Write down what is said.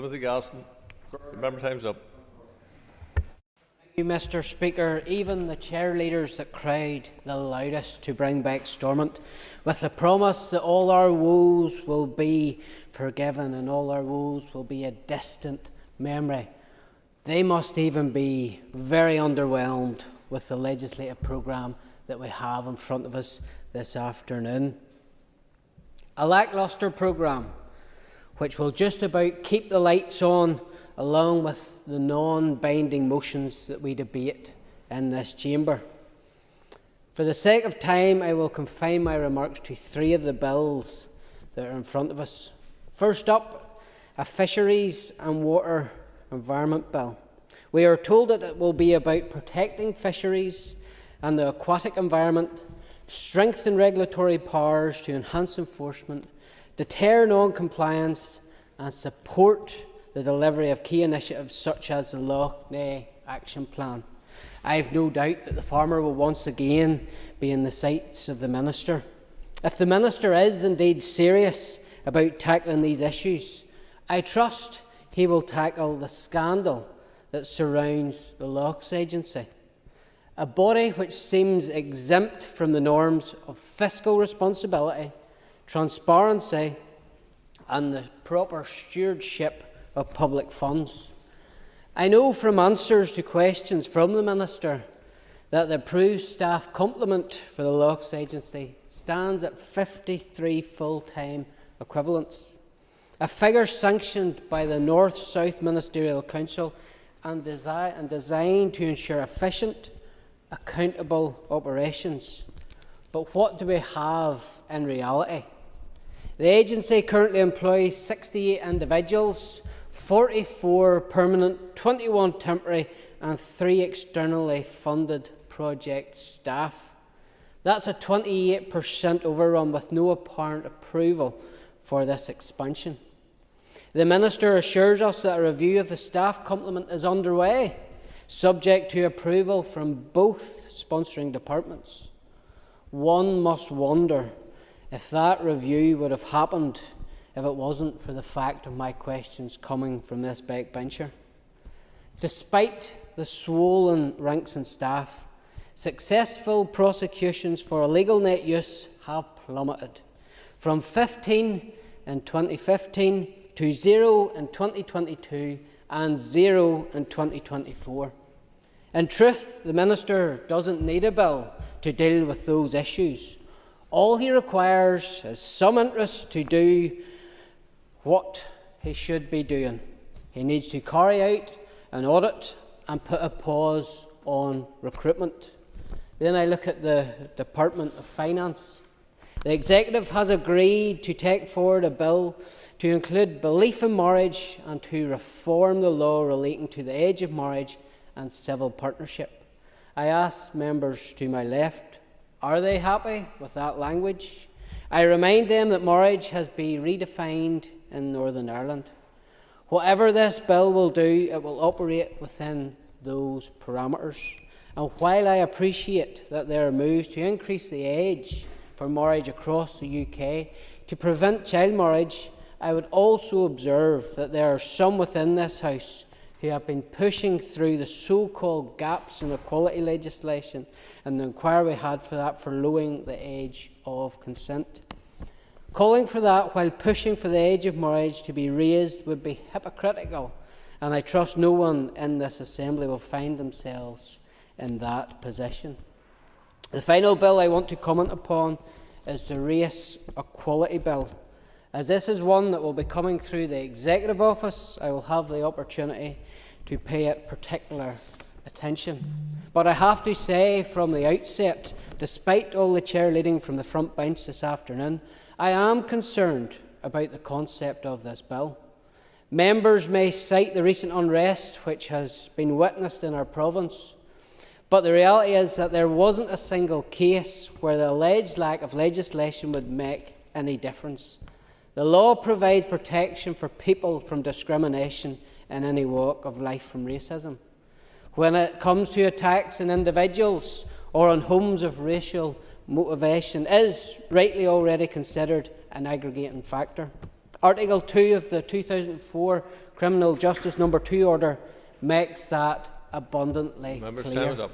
Member time's up. Thank you, Mr. Speaker. Even the cheerleaders that cried the loudest to bring back Stormont, with the promise that all our woes will be forgiven and all our woes will be a distant memory, they must even be very underwhelmed with the legislative programme that we have in front of us this afternoon. A lacklustre programme which will just about keep the lights on, along with the non-binding motions that we debate in this chamber. For the sake of time, I will confine my remarks to three of the bills that are in front of us. First up, a Fisheries and Water Environment Bill. We are told that it will be about protecting fisheries and the aquatic environment, strengthen regulatory powers to enhance enforcement, deter non-compliance and support the delivery of key initiatives such as the Loch Ness Action Plan. I have no doubt that the farmer will once again be in the sights of the Minister. If the Minister is indeed serious about tackling these issues, I trust he will tackle the scandal that surrounds the Lochs Agency, a body which seems exempt from the norms of fiscal responsibility, transparency and the proper stewardship of public funds. I know from answers to questions from the Minister that the approved staff complement for the Lochs Agency stands at 53 full-time equivalents, a figure sanctioned by the North-South Ministerial Council and designed to ensure efficient, accountable operations. But what do we have in reality? The agency currently employs 68 individuals, 44 permanent, 21 temporary and 3 externally funded project staff. That's a 28% overrun with no apparent approval for this expansion. The Minister assures us that a review of the staff complement is underway, subject to approval from both sponsoring departments. One must wonder if that review would have happened if it wasn't for the fact of my questions coming from this backbencher. Despite the swollen ranks and staff, successful prosecutions for illegal net use have plummeted from 15 in 2015 to 0 in 2022 and 0 in 2024. In truth, the Minister doesn't need a bill to deal with those issues. All he requires is some interest to do what he should be doing. He needs to carry out an audit and put a pause on recruitment. Then I look at the Department of Finance. The Executive has agreed to take forward a bill to include belief in marriage and to reform the law relating to the age of marriage and civil partnership. I ask members to my left, are they happy with that language? I remind them that marriage has been redefined in Northern Ireland. Whatever this bill will do, it will operate within those parameters. And while I appreciate that there are moves to increase the age for marriage across the UK to prevent child marriage, I would also observe that there are some within this House who have been pushing through the so-called gaps in equality legislation and the inquiry we had for that for lowering the age of consent. Calling for that while pushing for the age of marriage to be raised would be hypocritical, and I trust no one in this Assembly will find themselves in that position. The final bill I want to comment upon is the Race Equality Bill. As this is one that will be coming through the Executive Office, I will have the opportunity to pay it particular attention. But I have to say from the outset, despite all the cheerleading from the front bench this afternoon, I am concerned about the concept of this bill. Members may cite the recent unrest which has been witnessed in our province, but the reality is that there wasn't a single case where the alleged lack of legislation would make any difference. The law provides protection for people from discrimination in any walk of life from racism. When it comes to attacks on individuals or on homes of racial motivation, is rightly already considered an aggregating factor. Article 2 of the 2004 Criminal Justice No. 2 Order makes that abundantly clear.